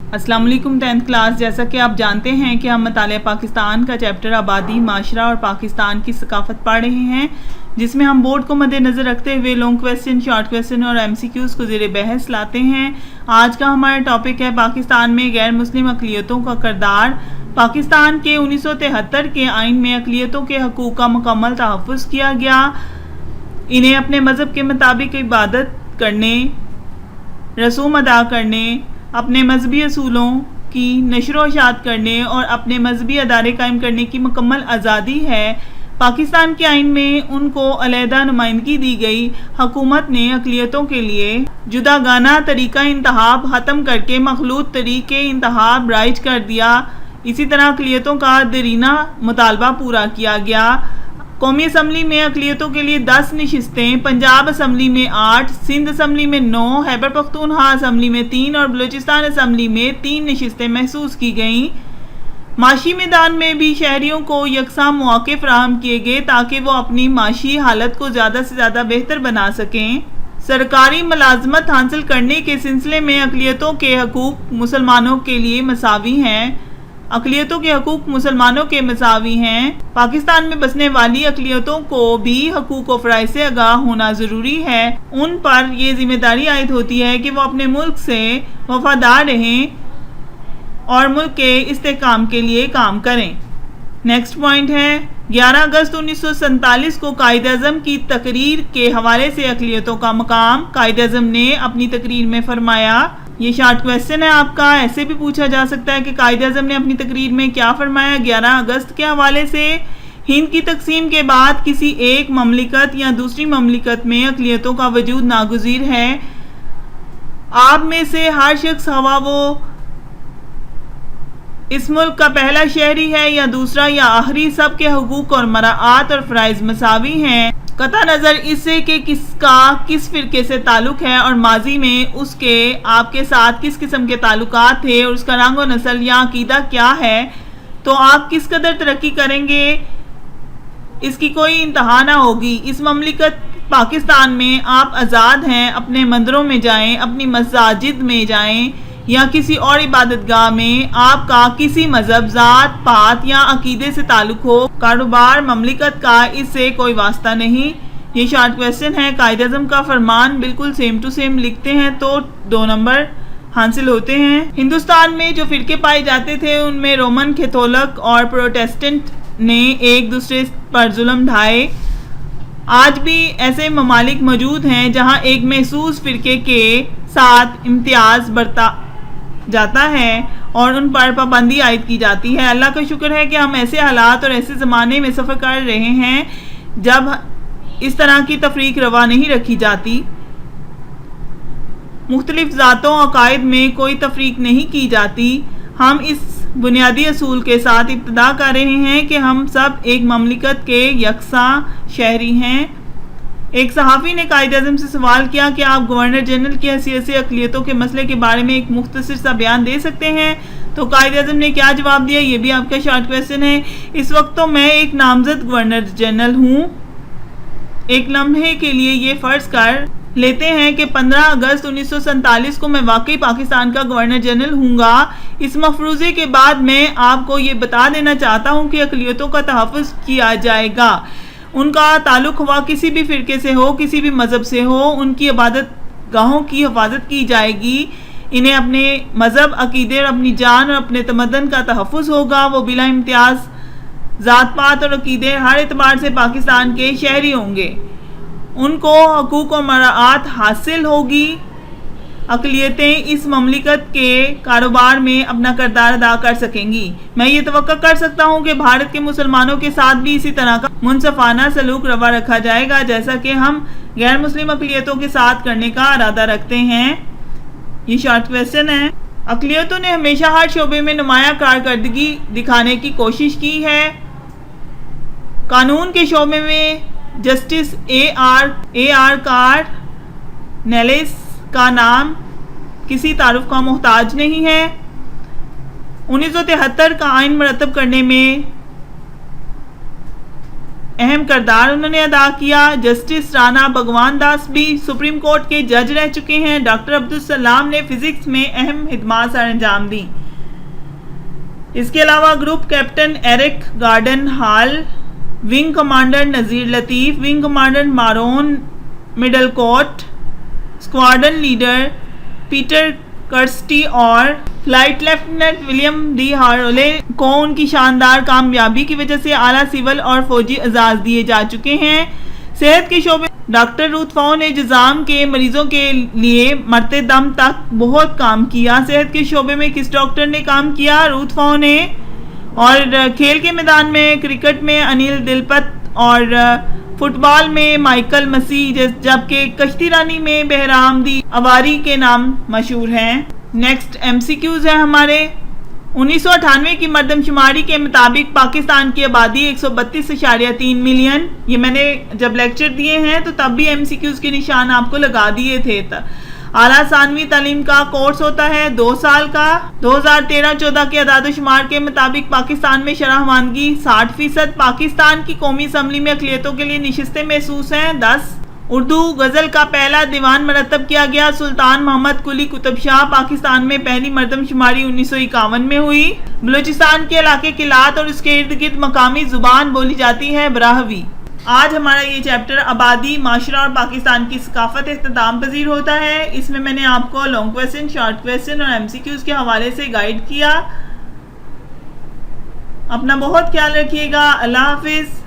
अस्सलाम वालेकुम 10th class. जैसा कि आप जानते हैं कि हम मतालिया पाकिस्तान का चैप्टर आबादी, माशरा और पाकिस्तान की सकाफत पढ़ रहे हैं, जिसमें हम बोर्ड को मद्देनज़र रखते हुए लॉन्ग क्वेश्चन, शॉर्ट क्वेश्चन और MCQs को ज़ेर बहस लाते हैं। आज का हमारा टॉपिक है पाकिस्तान में गैर मुस्लिम अक़लियतों का किरदार। पाकिस्तान के 1973 के आइन में अक़लियतों के हकूक़ का मुकम्मल तहफ़्फ़ुज़ किया गया। इन्हें अपने मज़हब के मुताबिक इबादत करने, रसूम अदा करने, अपने मजहबी असूलों की नशर व इशाअत करने और अपने मजहबी अदारे कायम करने की मुकम्मल आज़ादी है। पाकिस्तान के आइन में उनको अलहदा नुमाइंदगी दी गई। हुकूमत ने अक़लियतों के लिए जुदागाना तरीक़ा इंतखाब ख़त्म करके मखलूत तरीक़े इंतखाब राइज कर दिया। इसी तरह अक़लियतों का दरीना मुतालबा पूरा किया गया। कौमी असम्बली में अक़लियतों के लिए 10 नशिस्तें, पंजाब असम्बली में 8, सिंध असम्बली में 9, खैबर पख्तूनख्वा असम्बली में 3 और बलूचिस्तान असम्बली में 3 नशिस्तें महसूस की गईं। माशी मैदान में भी शहरियों को यकसा मौक़े फ़राहम किए गए ताकि वो अपनी माशी हालत को ज़्यादा से ज़्यादा बेहतर बना सकें। सरकारी मुलाजमत हासिल करने के सिलसिले में अक़लियतों के हकूक़ मुसलमानों के लिए मसावी हैं। अक़लियतों के हकूक़ मुसलमानों के मसावी हैं। पाकिस्तान में बसने वाली अक़लियतों को भी हकूक़ व फ़राइज़ से आगाह होना ज़रूरी है। उन पर यह ज़िम्मेदारी आयद होती है कि वो अपने मुल्क से वफ़ादार रहें और मुल्क के इस्तेहकाम के लिए काम करें। नेक्स्ट पॉइंट है 11 अगस्त 1947 को कायद-ए-आज़म की तकरीर के हवाले से अक़लियतों का मकाम। कायद-ए-आज़म ने अपनी तकरीर में फरमाया, ये शॉर्ट क्वेश्चन है आपका, ऐसे भी पूछा जा सकता है कि कायद-ए-आज़म ने अपनी तकरीर में क्या फरमाया। 11 अगस्त के हवाले से हिंद की तकसीम के बाद किसी एक ममलिकत या दूसरी ममलिकत में अक़लियतों का वजूद नागुज़ीर है। आप में से हर शख्स हवा वो इस मुल्क का पहला शहरी है या दूसरा या आखिरी, सब के हुकूक और मराआत और फ़राइज़ मसावी हैं, कता नज़र इससे कि किसका किस फ़िरके से ताल्लुक़ है और माजी में उसके आपके साथ किस किस्म के ताल्लुकात थे और उसका रंग व नस्ल या अक़ीदा क्या है, तो आप किस कदर तरक्की करेंगे, इसकी कोई इंतहा ना होगी। इस ममलिकत पाकिस्तान में आप आज़ाद हैं, अपने मंदिरों में जाएं, अपनी मसाजिद में जाएं या किसी और इबादतगाह में, आपका किसी मज़हब, ज़ात पात या अकीदे से ताल्लुक़ हो, कारोबार ममलिकत का इससे कोई वास्ता नहीं। ये शॉर्ट क्वेश्चन है। कायद-ए-आज़म का फरमान बिल्कुल सेम टू सेम लिखते हैं तो 2 नंबर हासिल होते हैं। हिंदुस्तान में जो फ़िरके पाए जाते थे उनमें रोमन कैथोलिक और प्रोटेस्टेंट ने एक दूसरे पर जुल्म ढाए। आज भी ऐसे ममालिक मौजूद हैं जहाँ एक महसूस फ़िरके के साथ इम्तियाज़ बरता जाता है और उन पर पाबंदी आयद की जाती है। अल्लाह का शुक्र है कि हम ऐसे हालात और ऐसे ज़माने में सफ़र कर रहे हैं जब इस तरह की तफरीक रवा नहीं रखी जाती। मुख्तलिफ ज़ातों और अकायद में कोई तफरीक नहीं की जाती। हम इस बुनियादी असूल के साथ इब्तिदा कर रहे हैं कि हम सब एक ममलिकत के यकसा शहरी हैं। एक सहाफ़ी ने कायद-ए-आज़म से सवाल किया कि आप गवर्नर जनरल की हैसियत से अक़लियतों के मसले के बारे में एक मुख्तसर सा बयान दे सकते हैं। तो कायद-ए-आज़म ने क्या जवाब दिया, ये भी आपका शॉर्ट क्वेश्चन है। इस वक्त तो मैं एक नामज़द गवर्नर जनरल हूँ। एक लम्हे के लिए ये फ़र्ज़ कर लेते हैं कि 15 अगस्त 1947 को मैं वाकई पाकिस्तान का गवर्नर जनरल हूँगा। इस मफरूज़े के बाद मैं आपको ये बता देना चाहता हूँ कि अक़लियतों का तहफ़्फ़ुज़ किया जाएगा। उनका ताल्लुक़ हुआ किसी भी फ़िरके से हो, किसी भी मज़हब से हो, उनकी इबादत गाहों की हिफाजत की जाएगी। इन्हें अपने मज़हब, अक़ीदे और अपनी जान और अपने तमद्दन का तहफ़्फ़ुज़ होगा। वो बिला इम्तियाज़ ज़ात पात और अक़ीदे हर एतबार से पाकिस्तान के शहरी होंगे। उनको हकूक़ और मराआत हासिल होगी। अक़लियतें इस ममलिकत के कारोबार में अपना किरदार अदा कर सकेंगी। मैं ये तवक्को कर सकता हूँ कि भारत के मुसलमानों के साथ भी इसी तरह का मुनसफ़ाना सलूक रवा रखा जाएगा जैसा कि हम गैर मुस्लिम अक़लियतों के साथ करने का इरादा रखते हैं। ये शॉर्ट क्वेश्चन है। अक़लियतों ने हमेशा हर शोबे में नुमायाँ कारकर्दगी दिखाने की कोशिश की है। कानून के शोबे में जस्टिस A.R. कार्नेलिस का नाम किसी तारुफ का मोहताज नहीं है। 1973 का आइन मरतब करने में اہم کردار انہوں نے ادا کیا۔ جسٹس رانا بھگوان داس بھی سپریم کورٹ کے جج رہ چکے ہیں۔ ڈاکٹر عبدالسلام نے فزکس میں اہم خدمات سر انجام دی۔ اس کے علاوہ group captain Eric Gordon Hall, wing commander Nazir Latif, wing commander Marvin Middlecoat, squadron leader Peter Christie اور flight lieutenant William D Harley کو ان کی شاندار کامیابی کی وجہ سے اعلیٰ سول اور فوجی اعزاز دیے جا چکے ہیں۔ صحت کے شعبے ڈاکٹر روت فاؤ نے جذام کے مریضوں کے لیے مرتے دم تک بہت کام کیا۔ صحت کے شعبے میں کس ڈاکٹر نے کام کیا؟ روت فاؤ نے۔ اور کھیل کے میدان میں کرکٹ میں انیل دلپت اور فٹ بال میں مائیکل مسیح، جبکہ کشتی رانی میں بہرام دی اواری کے نام مشہور ہیں۔ نیکسٹ ایم سی کیوز ہے ہمارے۔ 1998 کی مردم شماری کے مطابق پاکستان کی آبادی 132.3 ملین۔ یہ میں نے جب لیکچر دیے ہیں تو تب بھی ایم سی کیوز کے نشان آپ کو لگا دیے تھے۔ اعلیٰ ثانوی تعلیم کا کورس ہوتا ہے 2 سال کا۔ 2013-14 کے اعداد و شمار کے مطابق پاکستان میں شرح خواندگی 60%۔ پاکستان کی قومی اسمبلی میں اقلیتوں کے لیے نشستیں محسوس ہیں 10۔ اردو غزل کا پہلا دیوان مرتب کیا گیا سلطان محمد قلی قطب شاہ۔ پاکستان میں پہلی مردم شماری 1951 میں ہوئی۔ بلوچستان کے علاقے کلات اور اس کے ارد گرد مقامی زبان بولی جاتی ہے براہوی۔ آج ہمارا یہ چیپٹر آبادی، معاشرہ اور پاکستان کی ثقافت اختتام پذیر ہوتا ہے۔ اس میں نے آپ کو لانگ کویسچن، شارٹ کویسچن اور ایم سی کیوز کے حوالے سے گائیڈ کیا۔ اپنا بہت خیال رکھیے گا۔ اللہ حافظ۔